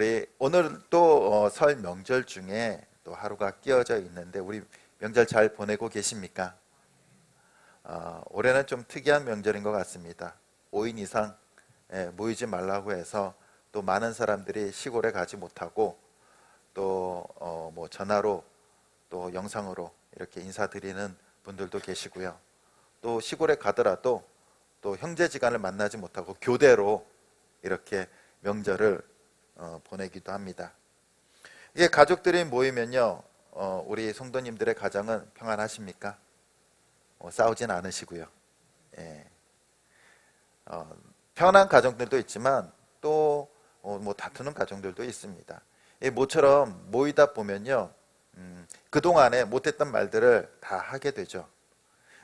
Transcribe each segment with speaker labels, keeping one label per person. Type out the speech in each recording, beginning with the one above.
Speaker 1: 우리 오늘 또 설 명절 중에 또 하루가 끼어져 있는데 우리 명절 잘 보내고 계십니까? 올해는 좀 특이한 명절인 것 같습니다. 5인 이상 모이지 말라고 해서 또 많은 사람들이 시골에 가지 못하고 또 뭐 전화로 또 영상으로 이렇게 인사드리는 분들도 계시고요. 또 시골에 가더라도 또 형제지간을 만나지 못하고 교대로 이렇게 명절을 보내기도 합니다. 이게 가족들이 모이면요, 우리 성도님들의 가정은 평안하십니까? 싸우진 않으시고요. 예. 평안한 가정들도 있지만 또 뭐 다투는 가정들도 있습니다. 모처럼 모이다 보면요, 그동안에 못했던 말들을 다 하게 되죠.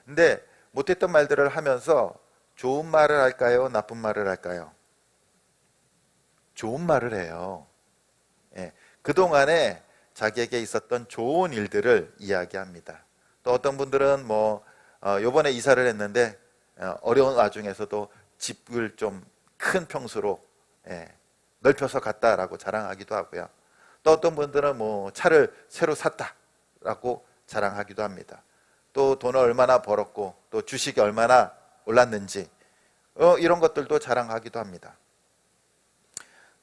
Speaker 1: 근데 못했던 말들을 하면서 좋은 말을 할까요? 나쁜 말을 할까요? 좋은 말을 해요. 예, 그동안에 자기에게 있었던 좋은 일들을 이야기합니다. 또 어떤 분들은 요번에 이사를 했는데 어려운 와중에서도 집을 좀 큰 평수로 넓혀서 갔다라고 자랑하기도 하고요. 또 어떤 분들은 차를 새로 샀다라고 자랑하기도 합니다. 또 돈을 얼마나 벌었고 또 주식이 얼마나 올랐는지 이런 것들도 자랑하기도 합니다.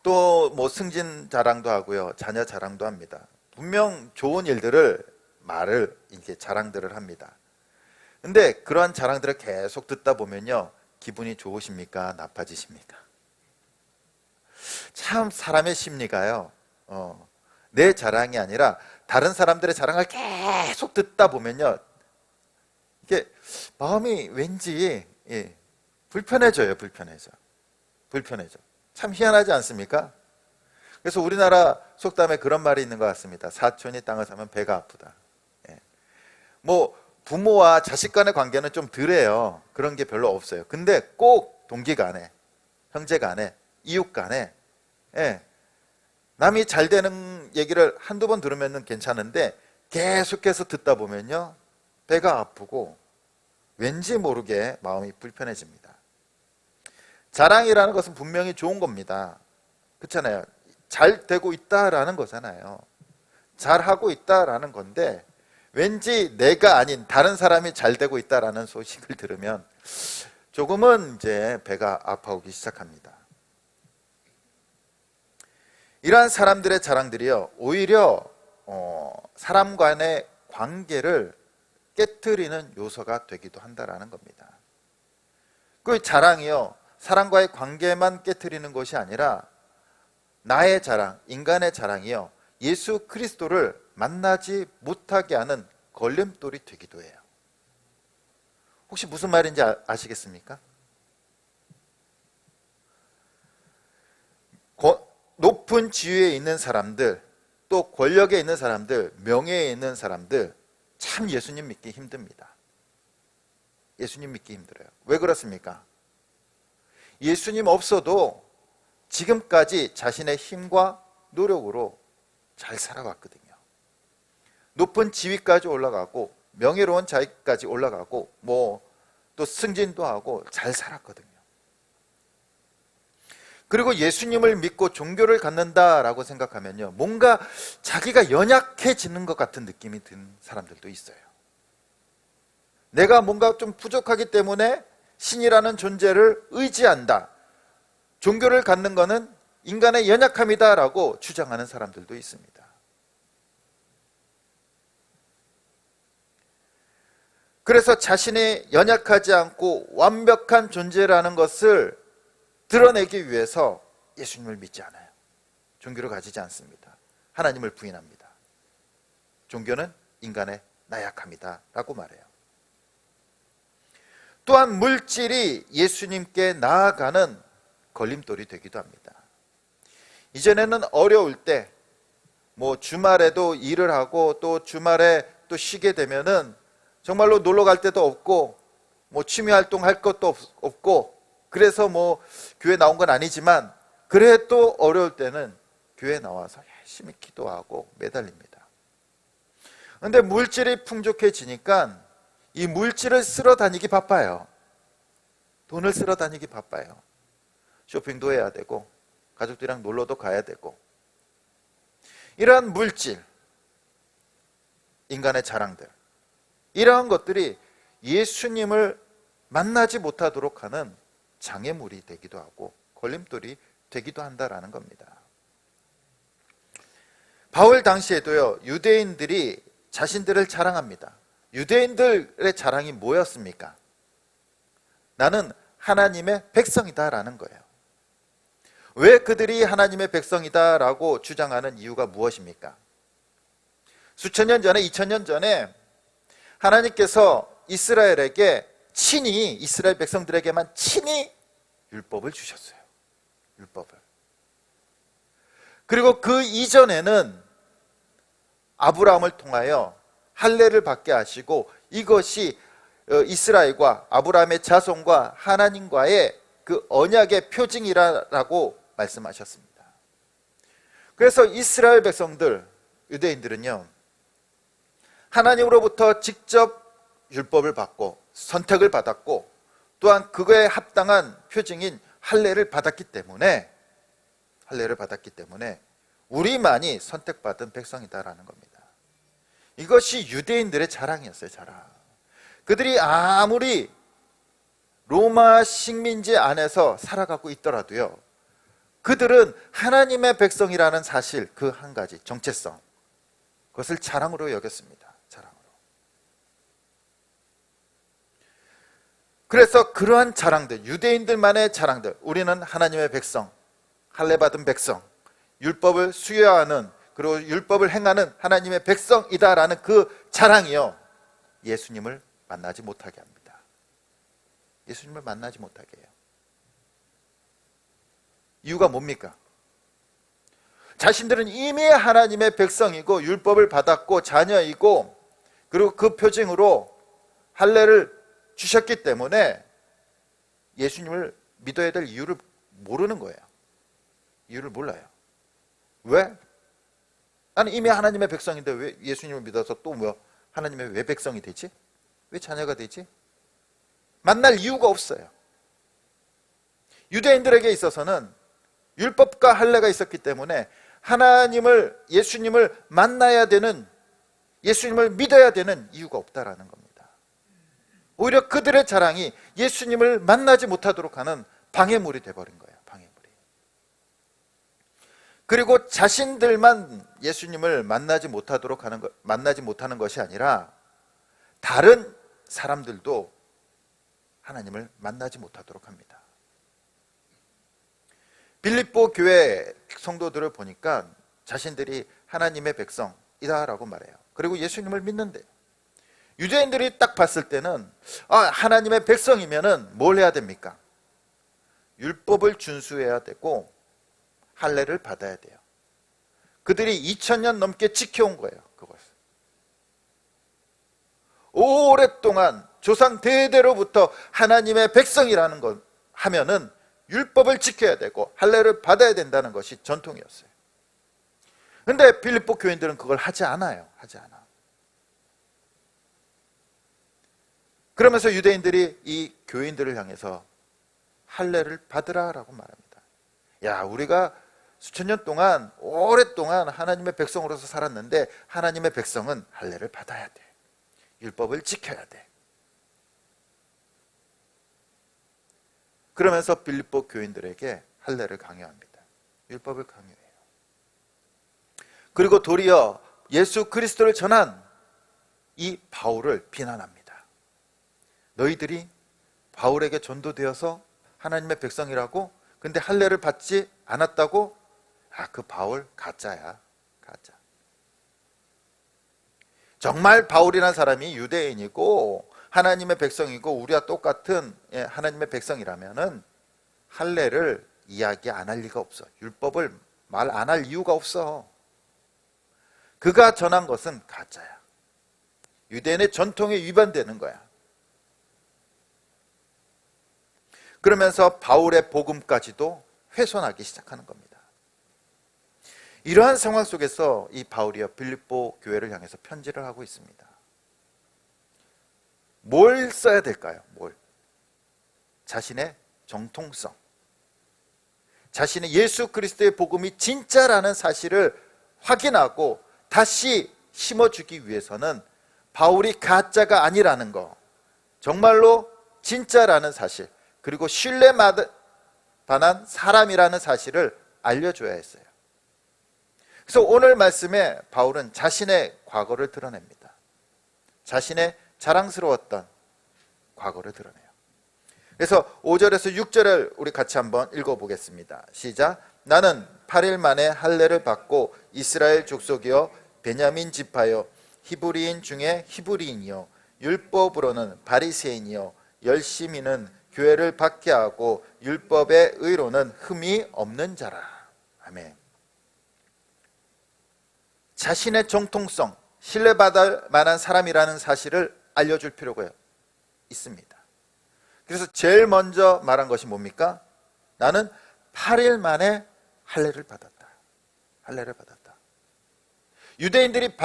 Speaker 1: 또 승진 자랑도 하고요, 자녀 자랑도 합니다. 분명 좋은 일들을 이제 자랑들을 합니다. 근데 그러한 자랑들을 계속 듣다 보면요, 기분이 좋으십니까? 나빠지십니까? 참 사람의 심리가요, 내 자랑이 아니라 다른 사람들의 자랑을 계속 듣다 보면요, 이게 마음이 왠지 불편해져. 참 희한하지 않습니까? 그래서 우리나라 속담에 그런 말이 있는 것 같습니다. 사촌이 땅을 사면 배가 아프다. 부모와 자식 간의 관계는 좀 덜해요. 그런 게 별로 없어요. 근데 꼭 동기 간에, 형제 간에, 이웃 간에 남이 잘 되는 얘기를 한두 번 들으면 괜찮은데 계속해서 듣다 보면요, 배가 아프고 왠지 모르게 마음이 불편해집니다. 자랑이라는 것은 분명히 좋은 겁니다. 그렇잖아요. 잘 되고 있다라는 거잖아요. 잘하고 있다라는 건데 왠지 내가 아닌 다른 사람이 잘 되고 있다라는 소식을 들으면 조금은 이제 배가 아파오기 시작합니다. 이러한 사람들의 자랑들이요, 오히려 사람 간의 관계를 깨트리는 요소가 되기도 한다라는 겁니다. 그 자랑이요, 사람과의 관계만 깨트리는 것이 아니라 나의 자랑, 인간의 자랑이요, 예수 그리스도를 만나지 못하게 하는 걸림돌이 되기도 해요. 혹시 무슨 말인지 아시겠습니까? 높은 지위에 있는 사람들, 또 권력에 있는 사람들, 명예에 있는 사람들, 참 예수님 믿기 힘듭니다. 예수님 믿기 힘들어요. 왜 그렇습니까? 예수님 없어도 지금까지 자신의 힘과 노력으로 잘 살아왔거든요. 높은 지위까지 올라가고 명예로운 자리까지 올라가고 또 승진도 하고 잘 살았거든요. 그리고 예수님을 믿고 종교를 갖는다라고 생각하면요, 뭔가 자기가 연약해지는 것 같은 느낌이 든 사람들도 있어요. 내가 뭔가 좀 부족하기 때문에 신이라는 존재를 의지한다, 종교를 갖는 것은 인간의 연약함이다라고 주장하는 사람들도 있습니다. 그래서 자신이 연약하지 않고 완벽한 존재라는 것을 드러내기 위해서 예수님을 믿지 않아요. 종교를 가지지 않습니다. 하나님을 부인합니다. 종교는 인간의 나약함이다 라고 말해요. 또한 물질이 예수님께 나아가는 걸림돌이 되기도 합니다. 이전에는 어려울 때 주말에도 일을 하고 또 주말에 또 쉬게 되면은 정말로 놀러 갈 데도 없고 취미 활동할 것도 없고, 그래서 교회 나온 건 아니지만 그래도 어려울 때는 교회 나와서 열심히 기도하고 매달립니다. 그런데 물질이 풍족해지니까 이 물질을 쓸어 다니기 바빠요. 돈을 쓸어 다니기 바빠요. 쇼핑도 해야 되고 가족들이랑 놀러도 가야 되고 이러한 물질, 인간의 자랑들, 이러한 것들이 예수님을 만나지 못하도록 하는 장애물이 되기도 하고 걸림돌이 되기도 한다라는 겁니다. 바울 당시에도요, 유대인들이 자신들을 자랑합니다. 유대인들의 자랑이 뭐였습니까? 나는 하나님의 백성이다라는 거예요. 왜 그들이 하나님의 백성이다라고 주장하는 이유가 무엇입니까? 수천 년 전에, 2000년 전에 하나님께서 이스라엘에게 친히, 이스라엘 백성들에게만 친히 율법을 주셨어요. 율법을. 그리고 그 이전에는 아브라함을 통하여 할례를 받게 하시고 이것이 이스라엘과 아브라함의 자손과 하나님과의 그 언약의 표징이라고 말씀하셨습니다. 그래서 이스라엘 백성들, 유대인들은요, 하나님으로부터 직접 율법을 받고 선택을 받았고 또한 그거에 합당한 표징인 할례를 받았기 때문에 우리만이 선택받은 백성이다라는 겁니다. 이것이 유대인들의 자랑이었어요. 자랑. 그들이 아무리 로마 식민지 안에서 살아가고 있더라도요, 그들은 하나님의 백성이라는 사실, 그 한 가지 정체성, 그것을 자랑으로 여겼습니다. 자랑으로. 그래서 그러한 자랑들, 유대인들만의 자랑들, 우리는 하나님의 백성, 할례 받은 백성, 율법을 수여하는, 그리고 율법을 행하는 하나님의 백성이다라는 그 자랑이요, 예수님을 만나지 못하게 합니다. 예수님을 만나지 못하게 해요. 이유가 뭡니까? 자신들은 이미 하나님의 백성이고 율법을 받았고 자녀이고 그리고 그 표징으로 할례를 주셨기 때문에 예수님을 믿어야 될 이유를 모르는 거예요. 이유를 몰라요. 왜? 나는 이미 하나님의 백성인데 왜 예수님을 믿어서 또 뭐 하나님의 왜 백성이 되지? 왜 자녀가 되지? 만날 이유가 없어요. 유대인들에게 있어서는 율법과 할례가 있었기 때문에 하나님을, 예수님을 만나야 되는, 예수님을 믿어야 되는 이유가 없다라는 겁니다. 오히려 그들의 자랑이 예수님을 만나지 못하도록 하는 방해물이 되어버린 거예요. 방해물이. 그리고 자신들만 예수님을 만나지 못하는 것이 아니라 다른 사람들도 하나님을 만나지 못하도록 합니다. 빌립보 교회 성도들을 보니까 자신들이 하나님의 백성이다라고 말해요. 그리고 예수님을 믿는데요. 유대인들이 딱 봤을 때는 하나님의 백성이면은 뭘 해야 됩니까? 율법을 준수해야 되고 할례를 받아야 돼요. 그들이 2000년 넘게 지켜온 거예요. 그것을. 오랫동안 조상 대대로부터 하나님의 백성이라는 것 하면은 율법을 지켜야 되고 할례를 받아야 된다는 것이 전통이었어요. 그런데 빌립보 교인들은 그걸 하지 않아요. 하지 않아. 그러면서 유대인들이 이 교인들을 향해서 할례를 받으라라고 말합니다. 야, 우리가 수천 년 동안 오랫동안 하나님의 백성으로서 살았는데 하나님의 백성은 할례를 받아야 돼. 율법을 지켜야 돼. 그러면서 빌립보 교인들에게 할례를 강요합니다. 율법을 강요해요. 그리고 도리어 예수 그리스도를 전한 이 바울을 비난합니다. 너희들이 바울에게 전도되어서 하나님의 백성이라고? 근데 할례를 받지 않았다고? 그 바울 가짜야. 가짜. 정말 바울이라는 사람이 유대인이고 하나님의 백성이고 우리와 똑같은 하나님의 백성이라면은 할례를 이야기 안 할 리가 없어. 율법을 말 안 할 이유가 없어. 그가 전한 것은 가짜야. 유대인의 전통에 위반되는 거야. 그러면서 바울의 복음까지도 훼손하기 시작하는 겁니다. 이러한 상황 속에서 이 바울이요, 빌립보 교회를 향해서 편지를 하고 있습니다. 뭘 써야 될까요? 뭘? 자신의 정통성, 자신의 예수 그리스도의 복음이 진짜라는 사실을 확인하고 다시 심어주기 위해서는 바울이 가짜가 아니라는 거, 정말로 진짜라는 사실, 그리고 신뢰받을 만한 사람이라는 사실을 알려줘야 했어요. 그래서 오늘 말씀에 바울은 자신의 과거를 드러냅니다. 자신의 자랑스러웠던 과거를 드러내요. 그래서 5절에서 6절을 우리 같이 한번 읽어보겠습니다. 시작. 나는 8일 만에 할례를 받고 이스라엘 족속이요 베냐민 지파요 히브리인 중에 히브리인이요 율법으로는 바리새인이요 열심히는 교회를 박해하고 율법의 의로는 흠이 없는 자라. 아멘. 자신의 정통성, 신뢰받을 만한 사람이라는 사실을 알려줄 필요가 있습니다. 그래서 제일 먼저 말한 것이 뭡니까? 나는 8일 만에 할례를 받았다. 할례를 받았다. 유대인들이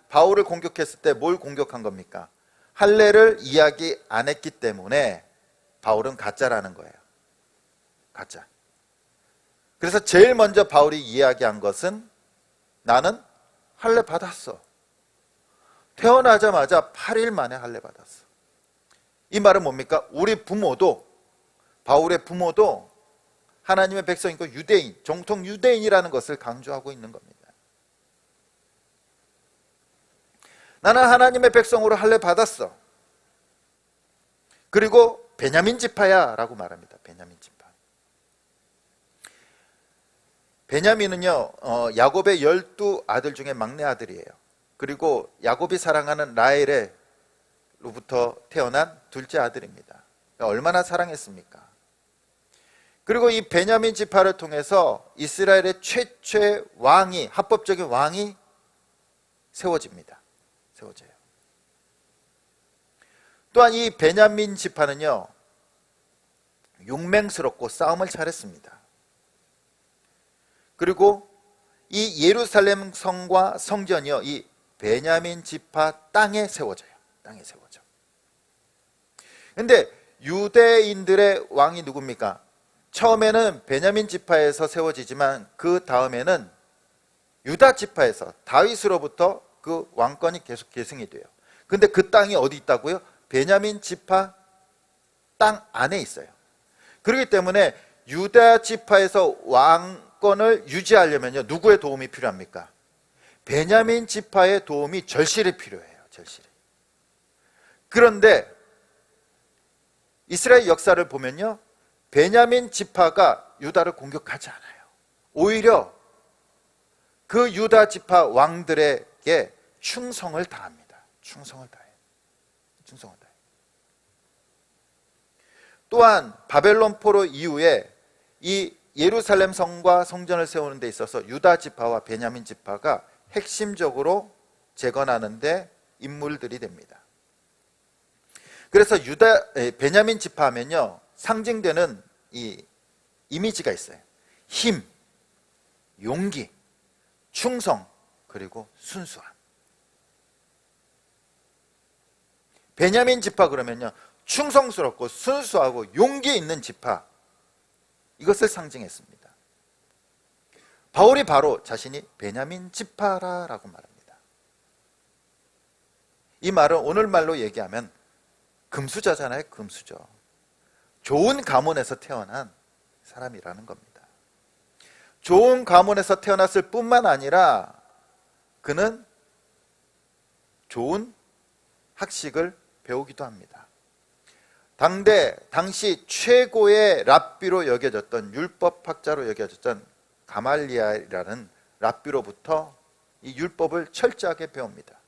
Speaker 1: 바울을 공격했을 때 뭘 공격한 겁니까? 할례를 이야기 안 했기 때문에 바울은 가짜라는 거예요. 가짜. 그래서 제일 먼저 바울이 이야기한 것은 나는 할례 받았어. 태어나자마자 8일 만에 할례 받았어. 이 말은 뭡니까? 우리 부모도, 바울의 부모도 하나님의 백성이고 유대인, 정통 유대인이라는 것을 강조하고 있는 겁니다. 나는 하나님의 백성으로 할례 받았어. 그리고 베냐민 지파야 라고 말합니다. 베냐민 지파. 베냐민은요, 야곱의 12아들 중에 막내 아들이에요. 그리고 야곱이 사랑하는 라헬로부터 태어난 둘째 아들입니다. 얼마나 사랑했습니까? 그리고 이 베냐민 지파를 통해서 이스라엘의 최초의 왕이, 합법적인 왕이 세워집니다. 세워져요. 또한 이 베냐민 지파는요, 용맹스럽고 싸움을 잘했습니다. 그리고 이 예루살렘 성과 성전이요, 이 베냐민 지파 땅에 세워져요. 땅에 세워져. 근데 유대인들의 왕이 누굽니까? 처음에는 베냐민 지파에서 세워지지만 그 다음에는 유다 지파에서 다윗으로부터 그 왕권이 계속 계승이 돼요. 근데 그 땅이 어디 있다고요? 베냐민 지파 땅 안에 있어요. 그렇기 때문에 유다 지파에서 왕권을 유지하려면요, 누구의 도움이 필요합니까? 베냐민 지파의 도움이 절실히 필요해요. 절실히. 그런데 이스라엘 역사를 보면요, 베냐민 지파가 유다를 공격하지 않아요. 오히려 그 유다 지파 왕들에게 충성을 다합니다. 충성을 다해요. 충성을 다해요. 또한 바벨론 포로 이후에 이 예루살렘 성과 성전을 세우는 데 있어서 유다 지파와 베냐민 지파가 핵심적으로 재건하는 데 인물들이 됩니다. 그래서 베냐민 지파 하면요, 상징되는 이 이미지가 있어요. 힘, 용기, 충성, 그리고 순수함. 베냐민 지파 그러면요, 충성스럽고 순수하고 용기 있는 지파, 이것을 상징했습니다. 바울이 바로 자신이 베냐민 지파라고 말합니다. 이 말은 오늘 말로 얘기하면 금수저잖아요. 금수저. 좋은 가문에서 태어난 사람이라는 겁니다. 좋은 가문에서 태어났을 뿐만 아니라 그는 좋은 학식을 배우기도 합니다. 당시 최고의 랍비로 여겨졌던, 율법학자로 여겨졌던 가말리엘이라는 랍비로부터 이 율법을 철저하게 배웁니다.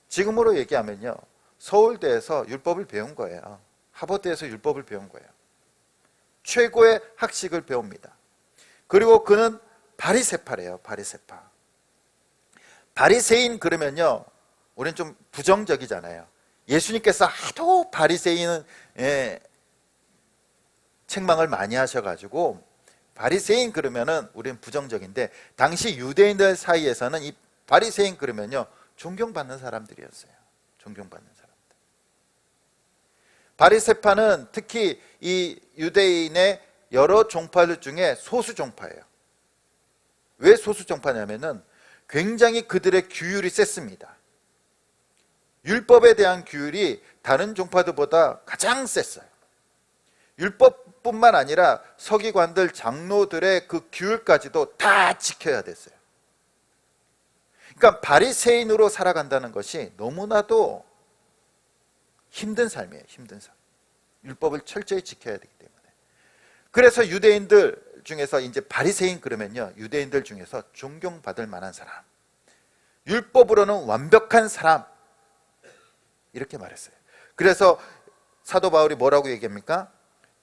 Speaker 1: 지금으로 얘기하면요, 서울대에서 율법을 배운 거예요. 하버드에서 율법을 배운 거예요. 최고의 학식을 배웁니다. 그리고 그는 바리새파래요. 바리새파. 바리새인 그러면요, 우리는 좀 부정적이잖아요. 예수님께서 하도 바리새인은 책망을 많이 하셔가지고 바리새인 그러면은 우리는 부정적인데, 당시 유대인들 사이에서는 이 바리새인 그러면요, 존경받는 사람들이었어요. 존경받는 사람들. 바리새파는 특히 이 유대인의 여러 종파들 중에 소수 종파예요. 왜 소수 종파냐면은 굉장히 그들의 규율이 셌습니다. 율법에 대한 규율이 다른 종파들보다 가장 셌어요. 율법뿐만 아니라 서기관들, 장로들의 그 규율까지도 다 지켜야 됐어요. 그러니까 바리새인으로 살아간다는 것이 너무나도 힘든 삶이에요. 힘든 삶. 율법을 철저히 지켜야 되기 때문에. 그래서 유대인들 중에서 이제 바리새인 그러면요, 유대인들 중에서 존경받을 만한 사람, 율법으로는 완벽한 사람, 이렇게 말했어요. 그래서 사도 바울이 뭐라고 얘기합니까?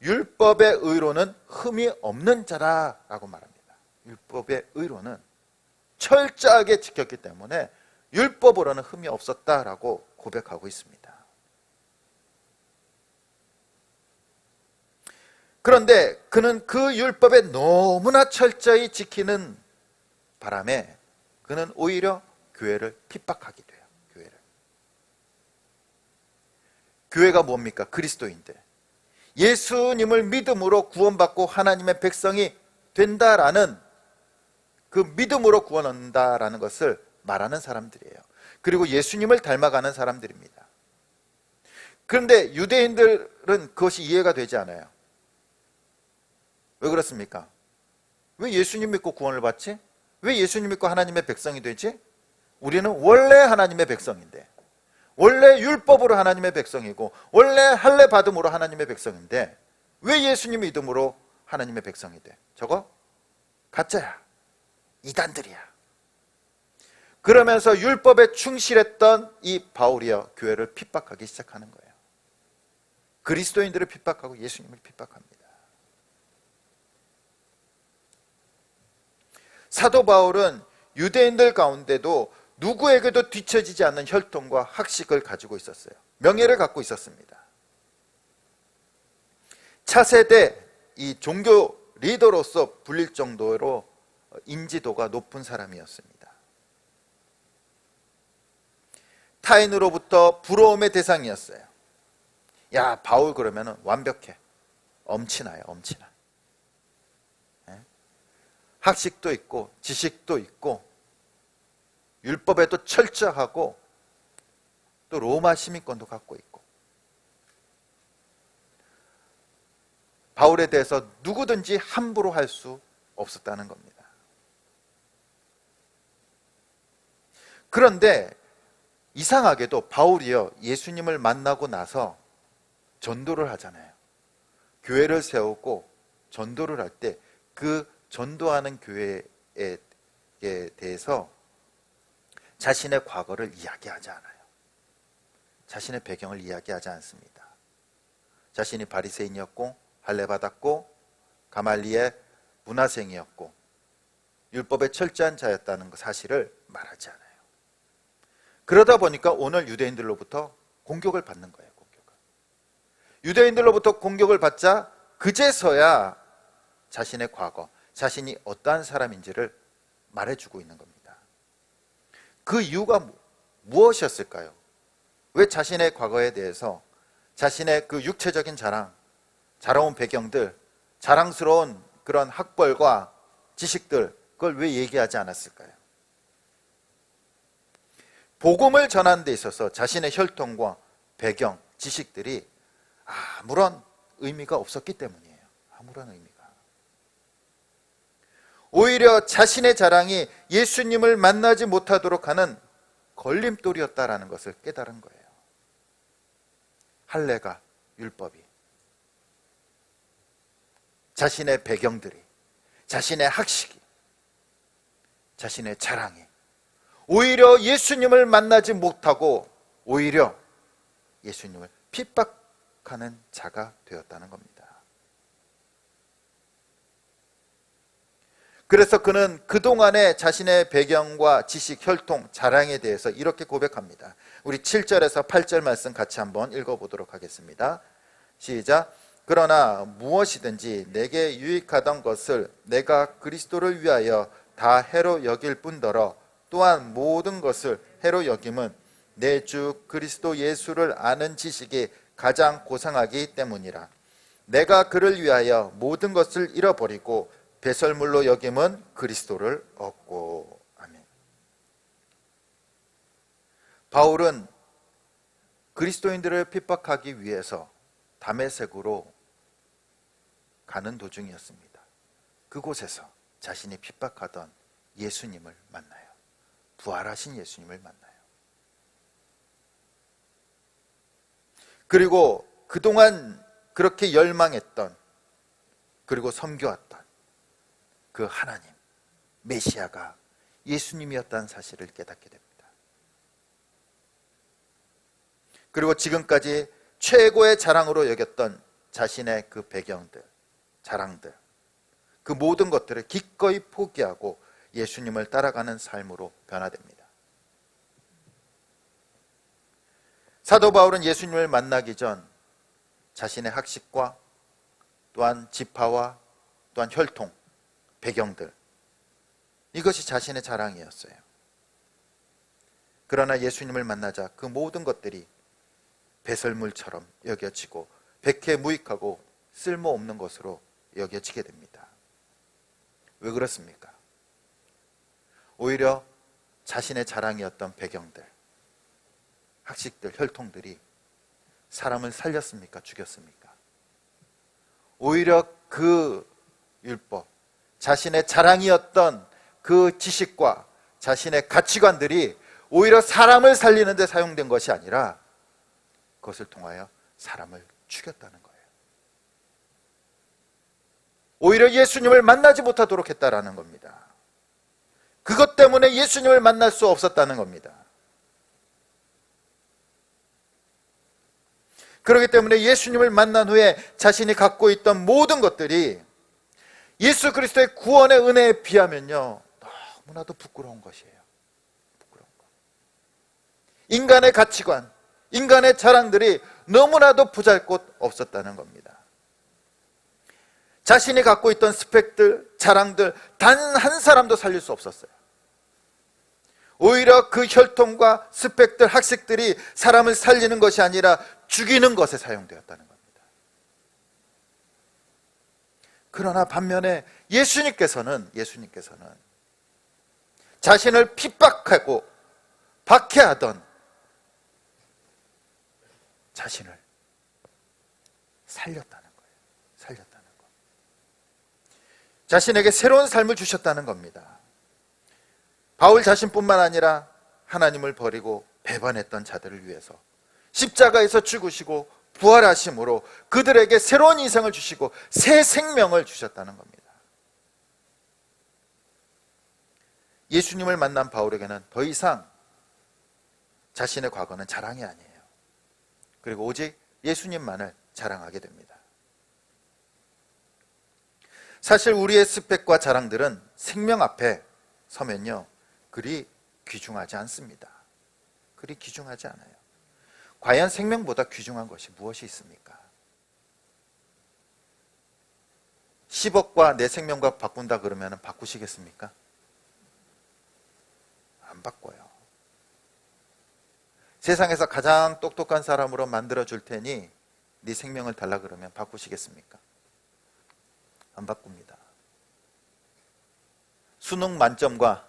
Speaker 1: 율법의 의로는 흠이 없는 자라라고 말합니다. 율법의 의로는 철저하게 지켰기 때문에 율법으로는 흠이 없었다라고 고백하고 있습니다. 그런데 그는 그 율법에 너무나 철저히 지키는 바람에 그는 오히려 교회를 핍박하게 돼요. 교회가 뭡니까? 그리스도인들. 예수님을 믿음으로 구원받고 하나님의 백성이 된다라는, 그 믿음으로 구원 얻는다라는 것을 말하는 사람들이에요. 그리고 예수님을 닮아가는 사람들입니다. 그런데 유대인들은 그것이 이해가 되지 않아요. 왜 그렇습니까? 왜 예수님 믿고 구원을 받지? 왜 예수님 믿고 하나님의 백성이 되지? 우리는 원래 하나님의 백성인데, 원래 율법으로 하나님의 백성이고, 원래 할례 받음으로 하나님의 백성인데 왜 예수님 믿음으로 하나님의 백성이 돼? 저거 가짜야, 이단들이야. 그러면서 율법에 충실했던 이 바울이여 교회를 핍박하기 시작하는 거예요. 그리스도인들을 핍박하고 예수님을 핍박합니다. 사도 바울은 유대인들 가운데도 누구에게도 뒤처지지 않는 혈통과 학식을 가지고 있었어요. 명예를 갖고 있었습니다. 차세대 이 종교 리더로서 불릴 정도로 인지도가 높은 사람이었습니다. 타인으로부터 부러움의 대상이었어요. 야, 바울 그러면 완벽해. 엄친아요, 엄친아. 학식도 있고 지식도 있고 율법에도 철저하고 또 로마 시민권도 갖고 있고, 바울에 대해서 누구든지 함부로 할 수 없었다는 겁니다. 그런데 이상하게도 바울이요, 예수님을 만나고 나서 전도를 하잖아요. 교회를 세우고 전도를 할 때 그 전도하는 교회에 대해서 자신의 과거를 이야기하지 않아요. 자신의 배경을 이야기하지 않습니다. 자신이 바리새인이었고 할례 받았고 가말리의 문화생이었고 율법에 철저한 자였다는 사실을 말하지 않아요. 그러다 보니까 오늘 유대인들로부터 공격을 받는 거예요. 유대인들로부터 공격을 받자 그제서야 자신의 과거, 자신이 어떠한 사람인지를 말해주고 있는 겁니다. 그 이유가 무엇이었을까요? 왜 자신의 과거에 대해서, 자신의 그 육체적인 자라온 배경들, 자랑스러운 그런 학벌과 지식들, 그걸 왜 얘기하지 않았을까요? 복음을 전하는 데 있어서 자신의 혈통과 배경, 지식들이 아무런 의미가 없었기 때문이에요. 아무런 의미가. 오히려 자신의 자랑이 예수님을 만나지 못하도록 하는 걸림돌이었다라는 것을 깨달은 거예요. 할례가, 율법이, 자신의 배경들이, 자신의 학식이, 자신의 자랑이 오히려 예수님을 만나지 못하고 오히려 예수님을 핍박하는 자가 되었다는 겁니다. 그래서 그는 그동안의 자신의 배경과 지식, 혈통, 자랑에 대해서 이렇게 고백합니다. 우리 7절에서 8절 말씀 같이 한번 읽어보도록 하겠습니다. 시작. 그러나 무엇이든지 내게 유익하던 것을 내가 그리스도를 위하여 다 해로 여길 뿐더러 또한 모든 것을 해로 여김은 내 주 그리스도 예수를 아는 지식이 가장 고상하기 때문이라. 내가 그를 위하여 모든 것을 잃어버리고 배설물로 여김은 그리스도를 얻고. 아멘. 바울은 그리스도인들을 핍박하기 위해서 다메섹으로 가는 도중이었습니다. 그곳에서 자신이 핍박하던 예수님을 만나요. 부활하신 예수님을 만나요. 그리고 그동안 그렇게 열망했던, 그리고 섬겨왔던 그 하나님, 메시아가 예수님이었다는 사실을 깨닫게 됩니다. 그리고 지금까지 최고의 자랑으로 여겼던 자신의 그 배경들, 자랑들, 그 모든 것들을 기꺼이 포기하고 예수님을 따라가는 삶으로 변화됩니다. 사도 바울은 예수님을 만나기 전 자신의 학식과 또한 지파와 또한 혈통, 배경들, 이것이 자신의 자랑이었어요. 그러나 예수님을 만나자 그 모든 것들이 배설물처럼 여겨지고 백해무익하고 쓸모없는 것으로 여겨지게 됩니다. 왜 그렇습니까? 오히려 자신의 자랑이었던 배경들, 학식들, 혈통들이 사람을 살렸습니까? 죽였습니까? 오히려 그 율법, 자신의 자랑이었던 그 지식과 자신의 가치관들이 오히려 사람을 살리는 데 사용된 것이 아니라 그것을 통하여 사람을 죽였다는 거예요. 오히려 예수님을 만나지 못하도록 했다라는 겁니다. 그것 때문에 예수님을 만날 수 없었다는 겁니다. 그렇기 때문에 예수님을 만난 후에 자신이 갖고 있던 모든 것들이 예수 그리스도의 구원의 은혜에 비하면요, 너무나도 부끄러운 것이에요. 부끄러운 것. 인간의 가치관, 인간의 자랑들이 너무나도 보잘것 없었다는 겁니다. 자신이 갖고 있던 스펙들, 자랑들 단 한 사람도 살릴 수 없었어요. 오히려 그 혈통과 스펙들, 학식들이 사람을 살리는 것이 아니라 죽이는 것에 사용되었다는 겁니다. 그러나 반면에 예수님께서는 자신을 핍박하고 박해하던 자신을 살렸다는 거예요. 살렸다는 거. 자신에게 새로운 삶을 주셨다는 겁니다. 바울 자신뿐만 아니라 하나님을 버리고 배반했던 자들을 위해서 십자가에서 죽으시고 부활하심으로 그들에게 새로운 인생을 주시고 새 생명을 주셨다는 겁니다. 예수님을 만난 바울에게는 더 이상 자신의 과거는 자랑이 아니에요. 그리고 오직 예수님만을 자랑하게 됩니다. 사실 우리의 스펙과 자랑들은 생명 앞에 서면요, 그리 귀중하지 않습니다. 그리 귀중하지 않아요. 과연 생명보다 귀중한 것이 무엇이 있습니까? 10억과 내 생명과 바꾼다 그러면 바꾸시겠습니까? 안 바꿔요. 세상에서 가장 똑똑한 사람으로 만들어 줄 테니 네 생명을 달라 그러면 바꾸시겠습니까? 안 바꿉니다. 수능 만점과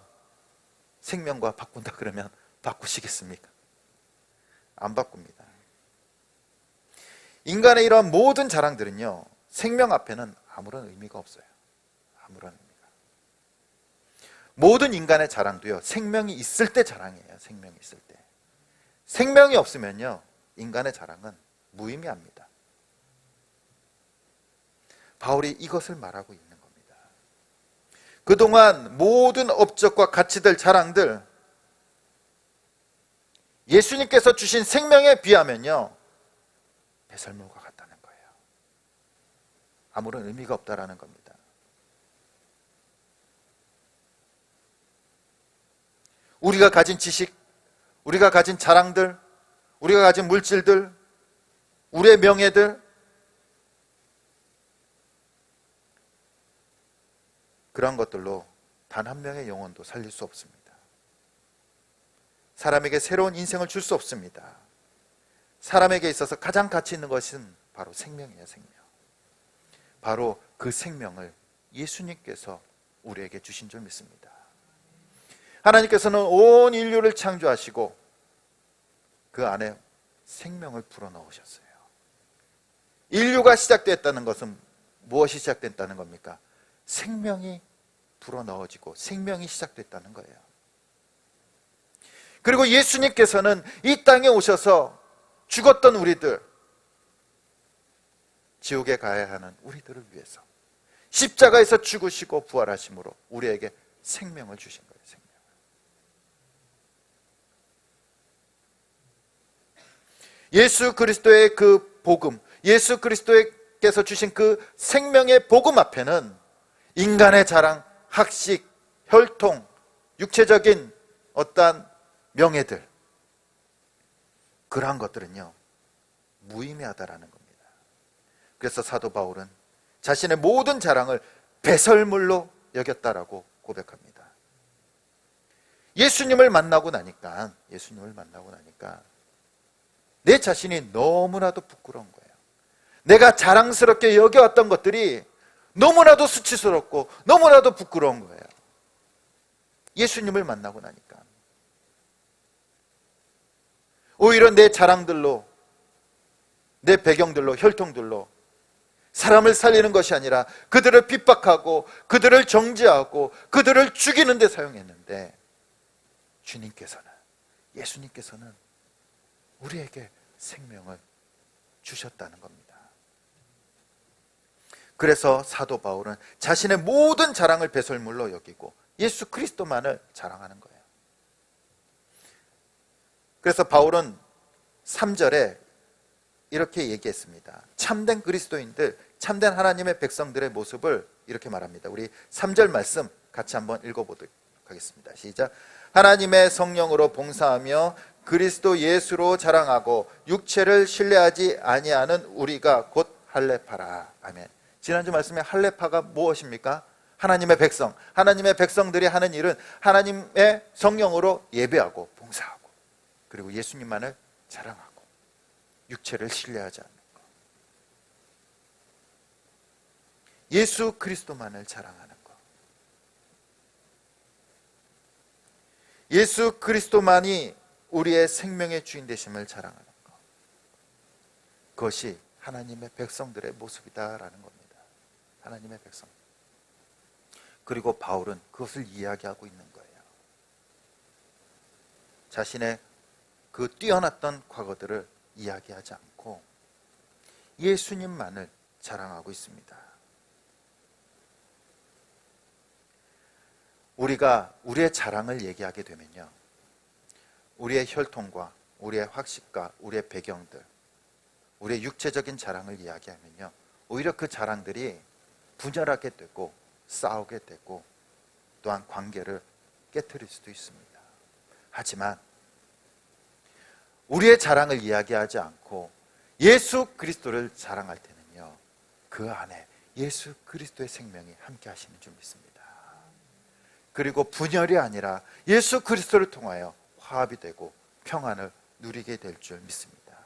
Speaker 1: 생명과 바꾼다 그러면 바꾸시겠습니까? 안 바꿉니다. 인간의 이러한 모든 자랑들은요, 생명 앞에는 아무런 의미가 없어요. 아무런 의미가. 모든 인간의 자랑도요, 생명이 있을 때 자랑이에요. 생명이 있을 때. 생명이 없으면요, 인간의 자랑은 무의미합니다. 바울이 이것을 말하고 있는 겁니다. 그동안 모든 업적과 가치들, 자랑들, 예수님께서 주신 생명에 비하면요, 배설물과 같다는 거예요. 아무런 의미가 없다라는 겁니다. 우리가 가진 지식, 우리가 가진 자랑들, 우리가 가진 물질들, 우리의 명예들, 그런 것들로 단 한 명의 영혼도 살릴 수 없습니다. 사람에게 새로운 인생을 줄 수 없습니다. 사람에게 있어서 가장 가치 있는 것은 바로 생명이에요. 생명. 바로 그 생명을 예수님께서 우리에게 주신 줄 믿습니다. 하나님께서는 온 인류를 창조하시고 그 안에 생명을 불어넣으셨어요. 인류가 시작됐다는 것은 무엇이 시작됐다는 겁니까? 생명이 불어넣어지고 생명이 시작됐다는 거예요. 그리고 예수님께서는 이 땅에 오셔서 죽었던 우리들, 지옥에 가야 하는 우리들을 위해서 십자가에서 죽으시고 부활하심으로 우리에게 생명을 주신 거예요. 생명. 예수 그리스도의 그 복음, 예수 그리스도께서 주신 그 생명의 복음 앞에는 인간의 자랑, 학식, 혈통, 육체적인 어떠한 명예들, 그러한 것들은요 무의미하다라는 겁니다. 그래서 사도 바울은 자신의 모든 자랑을 배설물로 여겼다라고 고백합니다. 예수님을 만나고 나니까 내 자신이 너무나도 부끄러운 거예요. 내가 자랑스럽게 여겨왔던 것들이 너무나도 수치스럽고 너무나도 부끄러운 거예요. 예수님을 만나고 나니까 오히려 내 자랑들로, 내 배경들로, 혈통들로 사람을 살리는 것이 아니라 그들을 핍박하고 그들을 정죄하고 그들을 죽이는 데 사용했는데, 예수님께서는 우리에게 생명을 주셨다는 겁니다. 그래서 사도 바울은 자신의 모든 자랑을 배설물로 여기고 예수 그리스도만을 자랑하는 거예요. 그래서 바울은 3절에 이렇게 얘기했습니다. 참된 그리스도인들, 참된 하나님의 백성들의 모습을 이렇게 말합니다. 우리 3절 말씀 같이 한번 읽어보도록 하겠습니다. 시작. 하나님의 성령으로 봉사하며 그리스도 예수로 자랑하고 육체를 신뢰하지 아니하는 우리가 곧 할례파라. 아멘. 지난주 말씀에 할례파가 무엇입니까? 하나님의 백성, 하나님의 백성들이 하는 일은 하나님의 성령으로 예배하고 봉사하고 그리고 예수님만을 자랑하고 육체를 신뢰하지 않는 것, 예수 그리스도만을 자랑하는 것, 예수 그리스도만이 우리의 생명의 주인 되심을 자랑하는 것, 그것이 하나님의 백성들의 모습이다라는 겁니다. 하나님의 백성. 그리고 바울은 그것을 이야기하고 있는 거예요. 자신의 그 뛰어났던 과거들을 이야기하지 않고 예수님만을 자랑하고 있습니다. 우리가 우리의 자랑을 얘기하게 되면요, 우리의 혈통과 우리의 학식과 우리의 배경들, 우리의 육체적인 자랑을 이야기하면요, 오히려 그 자랑들이 분열하게 되고 싸우게 되고 또한 관계를 깨트릴 수도 있습니다. 하지만 우리의 자랑을 이야기하지 않고 예수 그리스도를 자랑할 때는요, 그 안에 예수 그리스도의 생명이 함께 하시는 줄 믿습니다. 그리고 분열이 아니라 예수 그리스도를 통하여 화합이 되고 평안을 누리게 될 줄 믿습니다.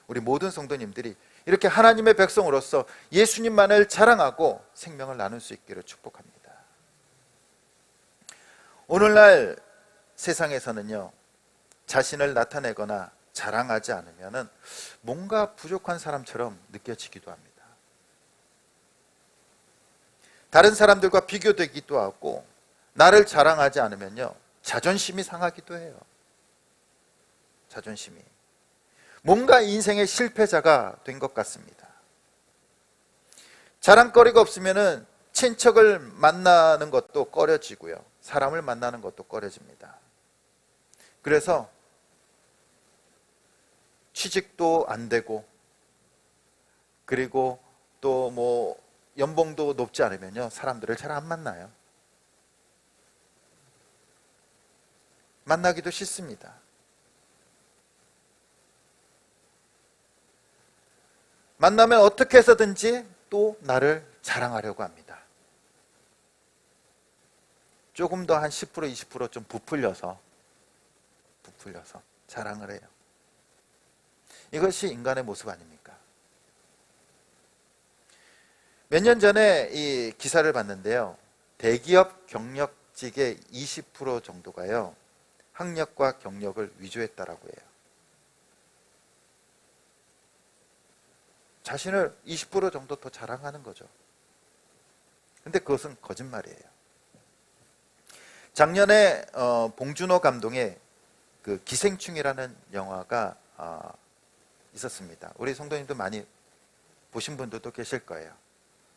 Speaker 1: 우리 모든 성도님들이 이렇게 하나님의 백성으로서 예수님만을 자랑하고 생명을 나눌 수 있기를 축복합니다. 오늘날 세상에서는요, 자신을 나타내거나 자랑하지 않으면 뭔가 부족한 사람처럼 느껴지기도 합니다. 다른 사람들과 비교되기도 하고, 나를 자랑하지 않으면요, 자존심이 상하기도 해요. 자존심이. 뭔가 인생의 실패자가 된 것 같습니다. 자랑거리가 없으면 친척을 만나는 것도 꺼려지고요, 사람을 만나는 것도 꺼려집니다. 그래서 취직도 안 되고, 그리고 또 뭐 연봉도 높지 않으면요, 사람들을 잘 안 만나요. 만나기도 싫습니다. 만나면 어떻게 해서든지 또 나를 자랑하려고 합니다. 조금 더 한 10%, 20% 좀 부풀려서 자랑을 해요. 이것이 인간의 모습 아닙니까? 몇 년 전에 이 기사를 봤는데요, 대기업 경력직의 20% 정도가요, 학력과 경력을 위조했다라고 해요. 자신을 20% 정도 더 자랑하는 거죠. 근데 그것은 거짓말이에요. 작년에 봉준호 감독의 그 기생충이라는 영화가 있었습니다. 우리 성도님도 많이 보신 분들도 계실 거예요.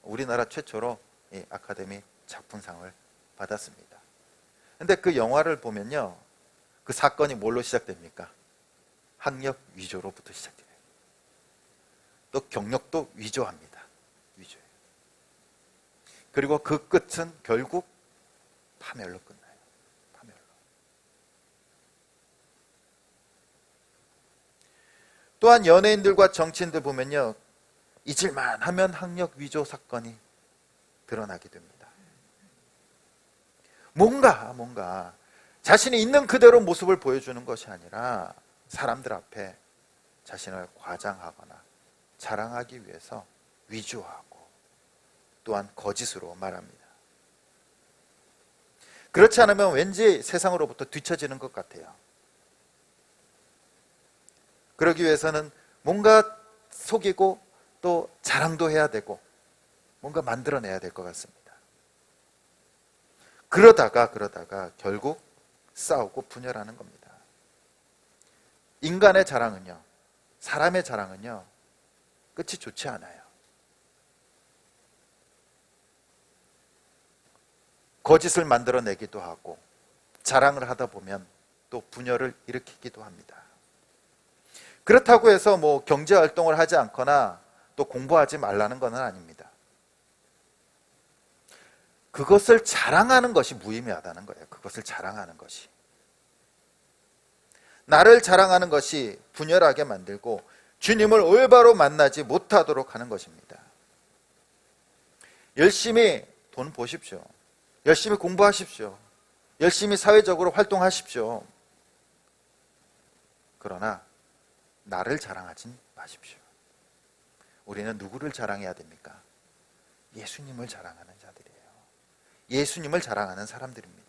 Speaker 1: 우리나라 최초로 이 아카데미 작품상을 받았습니다. 근데 그 영화를 보면요, 그 사건이 뭘로 시작됩니까? 학력 위조로부터 시작돼요. 또 경력도 위조합니다. 위조예요. 그리고 그 끝은 결국 파멸로 끝나요. 파멸로. 또한 연예인들과 정치인들 보면요, 잊을만 하면 학력 위조 사건이 드러나게 됩니다. 뭔가 자신이 있는 그대로 모습을 보여주는 것이 아니라 사람들 앞에 자신을 과장하거나 자랑하기 위해서 위조하고 또한 거짓으로 말합니다. 그렇지 않으면 왠지 세상으로부터 뒤처지는 것 같아요. 그러기 위해서는 뭔가 속이고 또 자랑도 해야 되고 뭔가 만들어내야 될 것 같습니다. 그러다가 결국 싸우고 분열하는 겁니다. 인간의 자랑은요, 사람의 자랑은요, 끝이 좋지 않아요. 거짓을 만들어내기도 하고 자랑을 하다 보면 또 분열을 일으키기도 합니다. 그렇다고 해서 뭐 경제활동을 하지 않거나 또 공부하지 말라는 것은 아닙니다. 그것을 자랑하는 것이 무의미하다는 거예요. 그것을 자랑하는 것이. 나를 자랑하는 것이 분열하게 만들고 주님을 올바로 만나지 못하도록 하는 것입니다. 열심히 돈 보십시오. 열심히 공부하십시오. 열심히 사회적으로 활동하십시오. 그러나 나를 자랑하진 마십시오. 우리는 누구를 자랑해야 됩니까? 예수님을 자랑하는 자들이에요. 예수님을 자랑하는 사람들입니다.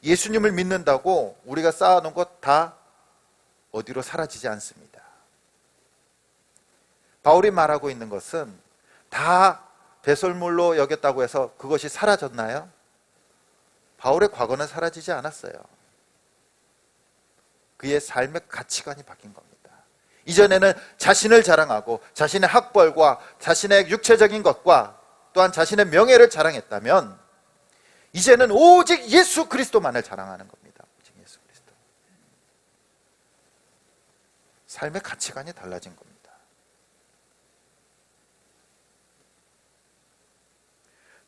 Speaker 1: 예수님을 믿는다고 우리가 쌓아놓은 것 다 어디로 사라지지 않습니다. 바울이 말하고 있는 것은 다 배설물로 여겼다고 해서 그것이 사라졌나요? 바울의 과거는 사라지지 않았어요. 그의 삶의 가치관이 바뀐 겁니다. 이전에는 자신을 자랑하고 자신의 학벌과 자신의 육체적인 것과 또한 자신의 명예를 자랑했다면 이제는 오직 예수 그리스도만을 자랑하는 겁니다. 오직 예수 그리스도. 삶의 가치관이 달라진 겁니다.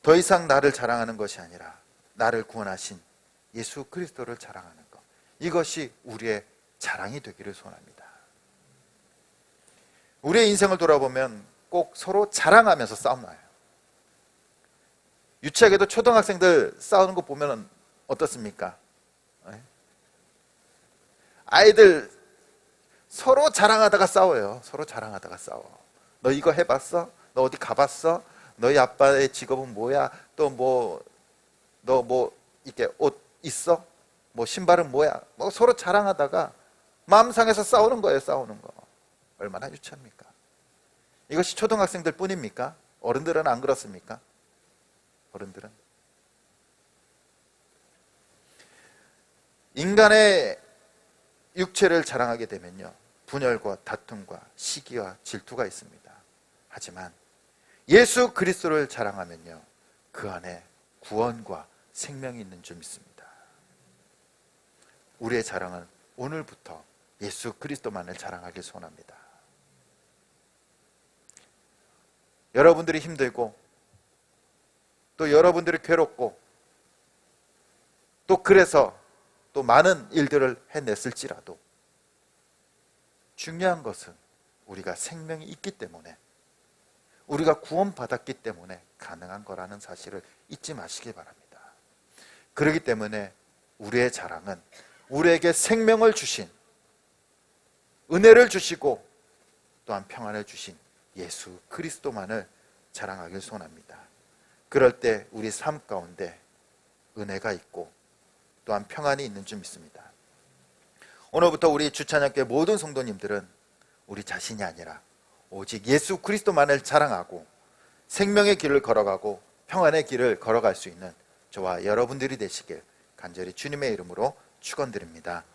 Speaker 1: 더 이상 나를 자랑하는 것이 아니라 나를 구원하신 예수 그리스도를 자랑하는 것, 이것이 우리의 자랑이 되기를 소원합니다. 우리의 인생을 돌아보면 꼭 서로 자랑하면서 싸움나요. 유치하게도 초등학생들 싸우는 거 보면 어떻습니까? 아이들 서로 자랑하다가 싸워요. 서로 자랑하다가 싸워. 너 이거 해봤어? 너 어디 가봤어? 너희 아빠의 직업은 뭐야? 또 뭐 너 뭐 이렇게 옷 있어? 뭐 신발은 뭐야? 뭐 서로 자랑하다가 마음 상해서 싸우는 거예요. 싸우는 거. 얼마나 유치합니까? 이것이 초등학생들 뿐입니까? 어른들은 안 그렇습니까? 어른들은 인간의 육체를 자랑하게 되면요, 분열과 다툼과 시기와 질투가 있습니다. 하지만 예수 그리스도를 자랑하면요, 그 안에 구원과 생명이 있는 줄 믿습니다. 우리의 자랑은 오늘부터 예수 그리스도만을 자랑하길 소원합니다. 여러분들이 힘들고 또 여러분들이 괴롭고 또 그래서 또 많은 일들을 해냈을지라도 중요한 것은 우리가 생명이 있기 때문에, 우리가 구원받았기 때문에 가능한 거라는 사실을 잊지 마시기 바랍니다. 그렇기 때문에 우리의 자랑은 우리에게 생명을 주신, 은혜를 주시고 또한 평안을 주신 예수 그리스도만을 자랑하길 소원합니다. 그럴 때 우리 삶 가운데 은혜가 있고 또한 평안이 있는 줄 믿습니다. 오늘부터 우리 주찬양교회 모든 성도님들은 우리 자신이 아니라 오직 예수 그리스도만을 자랑하고 생명의 길을 걸어가고 평안의 길을 걸어갈 수 있는 저와 여러분들이 되시길 간절히 주님의 이름으로 축원드립니다.